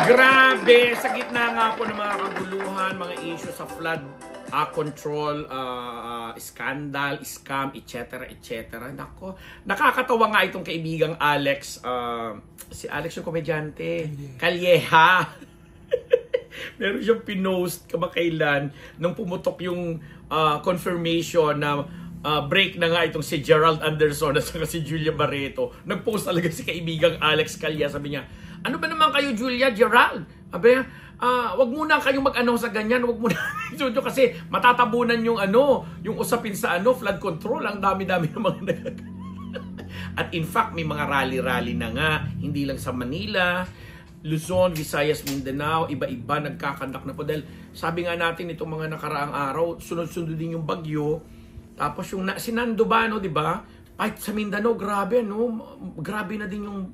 Grabe, sa gitna nga po ng mga kaguluhan, mga issue sa flood control, scandal, scam, etc. etc. Nako, nakakatawa nga itong kaibigang Alex, si Alex yung komedyante, Calleja. Meron siyang pinost kamakailan nung pumutok yung confirmation na break na nga itong si Gerald Anderson at saka si Julia Barreto. Nag-post talaga si kaibigang Alex Calleja, sabi niya, ano ba naman kayo Julia, Gerald? Sabi niya, wag muna kayong mag-ano sa ganyan, wag muna kasi matatabunan yung yung usapin sa flood control, ang dami-dami ng mga At in fact, may mga rally-rally na nga, hindi lang sa Manila, Luzon, Visayas, Mindanao, iba-iba nagkakandak na po. Dahil sabi nga natin itong mga nakaraang araw, sunod-sunod din yung bagyo. Tapos yung sinando ba, di ba? Kahit sa Mindanao, grabe, grabe na din yung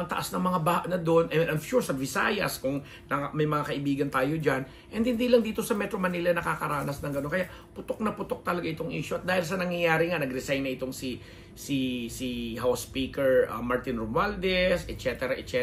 taas ng mga baha na doon. And I'm sure sa Visayas, kung may mga kaibigan tayo dyan. And hindi lang dito sa Metro Manila nakakaranas ng gano'n. Kaya putok na putok talaga itong issue. At dahil sa nangyayari nga, nag-resign na itong si House Speaker Martin Romualdez, etc. etc.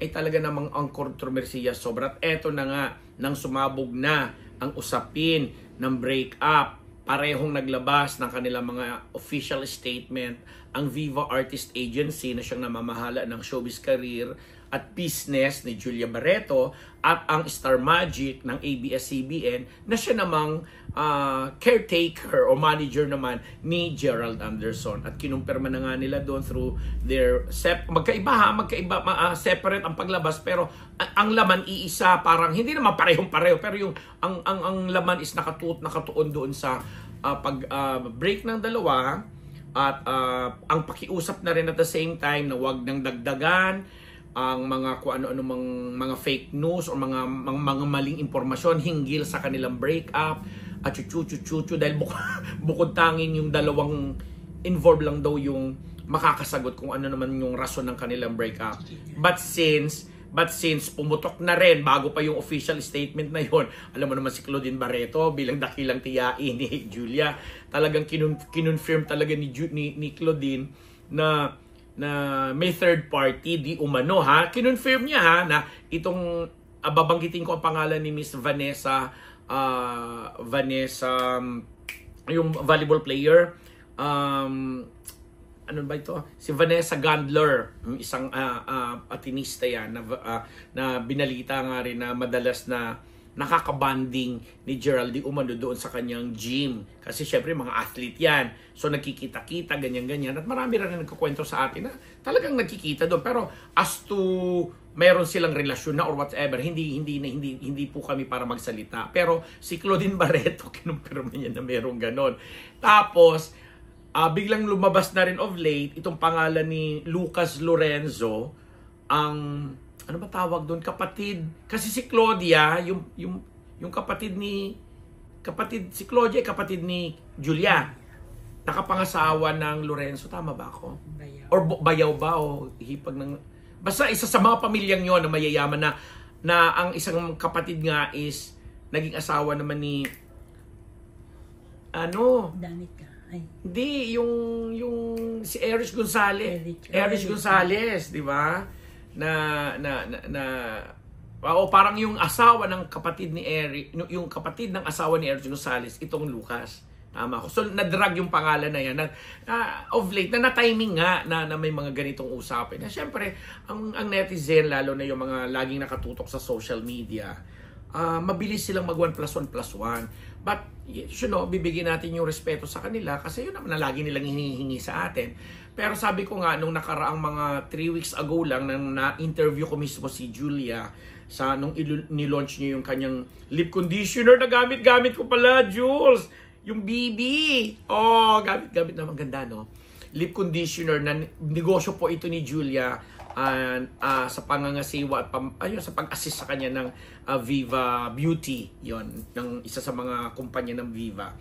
Ay talaga namang ang kontrobersiya sobra. At eto na nga, nang sumabog na ang usapin ng break-up, parehong naglabas ng kanilang mga official statement ang Viva Artist Agency na siyang namamahala ng showbiz career at business ni Julia Barreto at ang Star Magic ng ABS-CBN na siya namang caretaker o manager naman ni Gerald Anderson. At kinumpirma na nga nila doon through their magkaiba separate ang paglabas, pero ang laman iisa, parang hindi naman parehong-pareho, pero yung ang laman is nakatuon doon sa break ng dalawa at ang pakiusap na rin at the same time na wag nang dagdagan ang mga kung ano-ano mga fake news o mga maling impormasyon hinggil sa kanilang breakup at chuchu dahil bukod tanging yung dalawang involved lang daw yung makakasagot kung ano naman yung rason ng kanilang breakup. But since pumutok na rin bago pa yung official statement na yon, alam mo naman si Claudine Barreto bilang dakilang tiyain ni Julia, talagang kinonfirm talaga ni Claudine na may third party di umano kinonfirm niya na itong babanggitin ko ang pangalan ni Miss Vanessa yung volleyball player, ano ba ito? Si Vanessa Gandler, isang patinista yan na binalita nga rin na madalas na nakakabanding ni Gerald di umano doon sa kanyang gym. Kasi syempre mga athlete yan. So nagkikita-kita, ganyan-ganyan. At marami rin nagkukwento sa atin na talagang nagkikita doon. Pero as to meron silang relasyon na or whatever, hindi po kami para magsalita. Pero si Claudine Barreto, kinumpirma niya na merong ganon. Tapos, biglang lumabas na rin of late itong pangalan ni Lucas Lorenzo, ang ano ba tawag doon, kapatid, kasi si Claudia yung kapatid si Claudia kapatid ni Julia, nakapangasawa ng Lorenzo, tama ba ako? Bayaw. Or bayaw ba o hipag ng basta isa sa mga pamilyang yon na mayayaman na ang isang kapatid nga is naging asawa naman ni Danica. Ay. Hindi, yung si Erich Gonzalez, di ba? Parang yung asawa ng kapatid ni Eric, yung kapatid ng asawa ni Erich Gonzalez, itong Lucas. Tama ko. So, na-drag yung pangalan na yan. Of late, na-timing nga na may mga ganitong usapin. Na syempre, ang netizen, lalo na yung mga laging nakatutok sa social media, mabilis silang mag 1+1+1. But, bibigyan natin yung respeto sa kanila kasi yun naman na lagi nilang hinihingi sa atin. Pero sabi ko nga, nung nakaraang mga 3 weeks ago lang, nang na-interview ko mismo si Julia, nung nilaunch niya yung kanyang lip conditioner na gamit ko pala, Jules! Yung BB! Gamit naman, ganda, no? Lip conditioner, na negosyo po ito ni Julia, sa pangangasiwa at sa pag-assist sa kanya ng Viva Beauty, yon ng isa sa mga kumpanya ng Viva,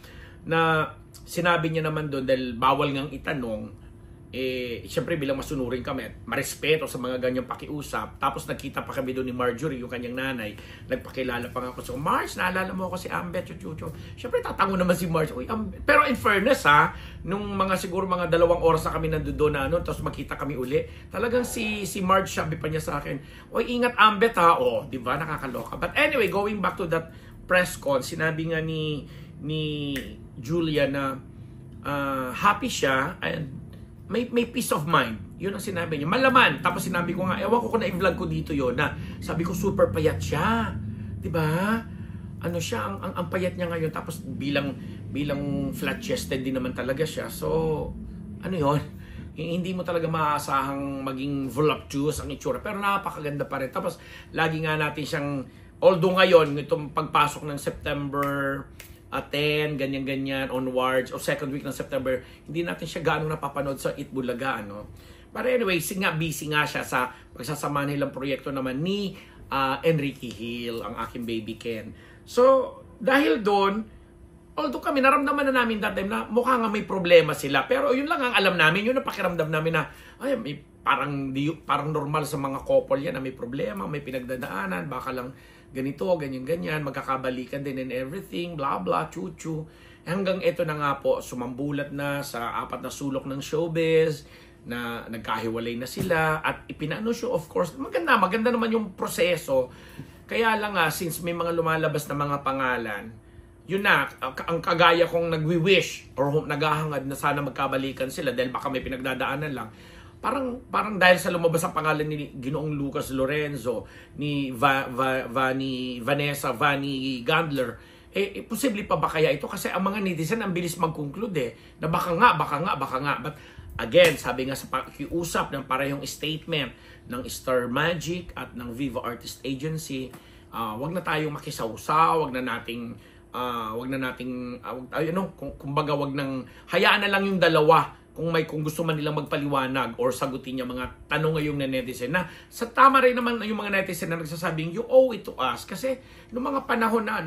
na sinabi niya naman doon, dahil bawal ngang itanong, siyempre bilang masunurin kami at marespeto sa mga ganyang pakiusap. Tapos nagkita pa kami doon ni Marjorie, yung kanyang nanay. Nagpakilala pa nga ako. So, Mars, naalala mo ako si Ambet, chuchucho. Siyempre tatango naman si Mars. Uy, pero in fairness nung mga siguro mga 2 oras na kami nandoon na tapos makita kami uli. Talagang si Marge sabi pa niya sa akin, uy, ingat Ambet di ba? Nakakaloka. But anyway, going back to that press con, sinabi nga ni Julia na happy siya and may peace of mind. Yun ang sinabi niya. Malaman. Tapos sinabi ko nga, ewan ko kung na-vlog ko dito yun na sabi ko super payat siya. 'Di ba? Ano siya, ang payat niya ngayon. Tapos bilang flat-chested din naman talaga siya. So, ano yun? Hindi mo talaga maaasahang maging voluptuous ang itsura. Pero napakaganda pa rin. Tapos, lagi nga natin siyang, although ngayon, itong pagpasok ng September 10, ganyan-ganyan, onwards, o second week ng September, hindi natin siya gaano napapanood sa Itbulaga, But anyway, busy nga siya sa pagsasama nilang proyekto naman ni Enrique Hill, ang aking baby Ken. So, dahil doon, although kami, naramdaman na namin that time na mukha nga may problema sila. Pero yun lang ang alam namin, yun ang pakiramdam namin na, may parang normal sa mga couple yan na may problema, may pinagdadaanan, baka lang ganito, ganyan-ganyan, magkakabalikan din and everything, blah blah, chuchu. Hanggang ito na nga po, sumambulat na sa 4 na sulok ng showbiz, na nagkahiwalay na sila, at ipinaano siya, of course, maganda naman yung proseso. Kaya lang since may mga lumalabas na mga pangalan, yun na, ang kagaya kong nagwi-wish or naghahangad na sana magkabalikan sila dahil baka may pinagdadaanan lang. Parang dahil sa lumabas ang pangalan ni Ginoong Lucas Lorenzo, ni Vanessa Vani Gandler, posible pa ba kaya ito? Kasi ang mga netizen ang bilis mag-conclude na baka nga. But again, sabi nga sa pakiusap ng parehong statement ng Star Magic at ng Viva Artist Agency, wag na tayong makisawsaw, wag na nating kumbaga wag nang hayaan na lang yung dalawa kung gusto man nilang magpaliwanag or sagutin yung mga tanong ngayong na netizen na sa tama rin naman yung mga netizen na nagsasabing you owe it to us kasi noong mga panahon na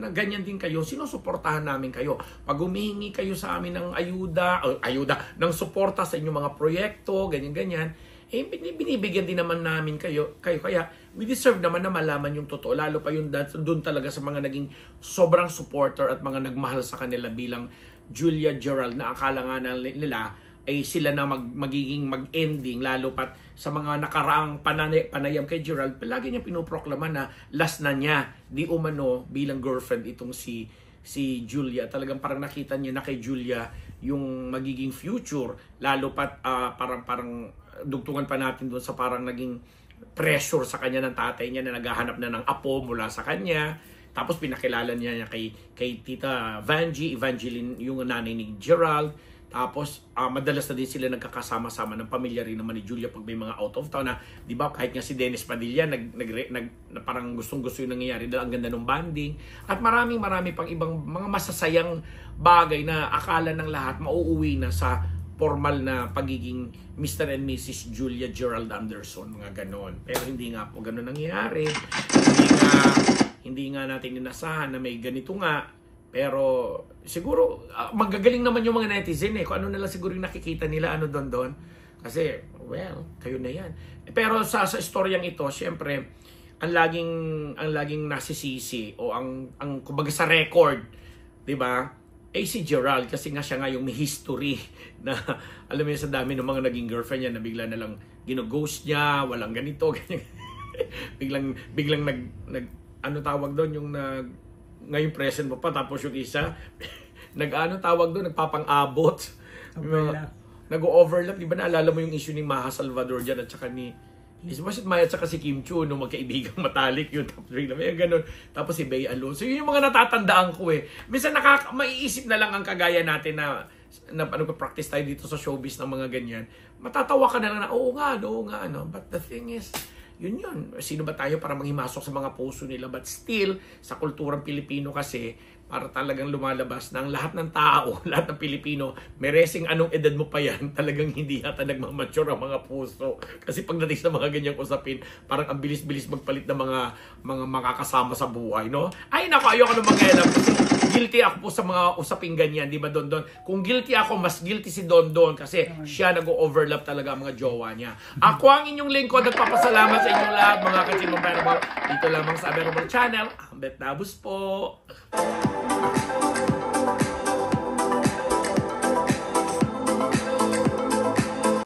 ganyan din kayo, sinusuportahan namin kayo. Pag humihingi kayo sa amin ng ayuda ng suporta sa inyong mga proyekto, ganyan-ganyan, binibigyan din naman namin kayo. Kaya we deserve naman na malaman yung totoo, lalo pa yung doon talaga sa mga naging sobrang supporter at mga nagmahal sa kanila bilang Julia Gerald, na akala nga nila ay sila na magiging mag-ending, lalo pat sa mga nakaraang panayam kay Gerald, palagi niya pinoproklama na last na niya di umano bilang girlfriend itong si Julia. Talagang parang nakita niya na kay Julia yung magiging future, lalo pat parang dugtungan pa natin doon sa parang naging pressure sa kanya ng tatay niya na naghahanap na ng apo mula sa kanya. Tapos pinakilala niya kay Tita Evangeline, yung nanay ni Gerald. Tapos madalas na din sila nagkakasama-sama ng pamilya rin naman ni Julia pag may mga out of town na, di ba, kahit nga si Dennis Padilla na parang gustong-gusto yung nangyayari dahil ang ganda ng banding. At marami pang ibang mga masasayang bagay na akala ng lahat mauuwi na sa formal na pagiging Mr. and Mrs. Julia Gerald Anderson, mga ganon. Pero hindi nga po ganon nangyayari. Hindi nga natin inasahan na may ganito nga. Pero siguro magagaling naman yung mga netizen kung ano na lang siguro yung nakikita nila doon. Kasi well, kayo na yan. Pero sa istoryang ito, syempre ang laging nasisisi o ang kumbaga sa record, 'di ba? Si Gerald, kasi nga siya nga yung may history na alam mo yun, sa dami ng mga naging girlfriend niya na bigla na lang gino-ghost niya, walang ganito, ganyan. biglang nag ano tawag doon, yung ngayon present mo pa, tapos yung isa tawag doon, nagpapang-abot, nag-overlap. Di ba naalala mo yung issue ni Maha Salvador dyan at saka ni Elizabeth Maya at saka si Kim Chu, nung magkaibigang matalik yun, tapos ganun. Tapos si Bea Alonso, yun yung mga natatandaan ko minsan maiisip na lang ang kagaya natin na practice tayo dito sa showbiz ng mga ganyan, matatawa ka na lang na oo nga, but the thing is, yun. Sino ba tayo para manghimasok sa mga puso nila? But still, sa kulturang Pilipino kasi, para talagang lumalabas na ang lahat ng tao, lahat ng Pilipino, meresing anong edad mo pa yan, talagang hindi yata nagmamature ang mga puso. Kasi pagdating sa mga ganyang usapin, parang ang bilis-bilis magpalit ng mga makakasama sa buhay, no? Ay, naku, ayoko na mga alam. guilty ako po sa mga usaping ganyan, di ba, Don Don? Kung guilty ako, mas guilty si Don Don kasi siya nag-overlap talaga ang mga jowa niya. Ako ang inyong lingkod, nagpapasalamat sa inyong lahat, mga kachimong Bearable. Dito lamang sa Bearable Channel, Ambet Dabus po.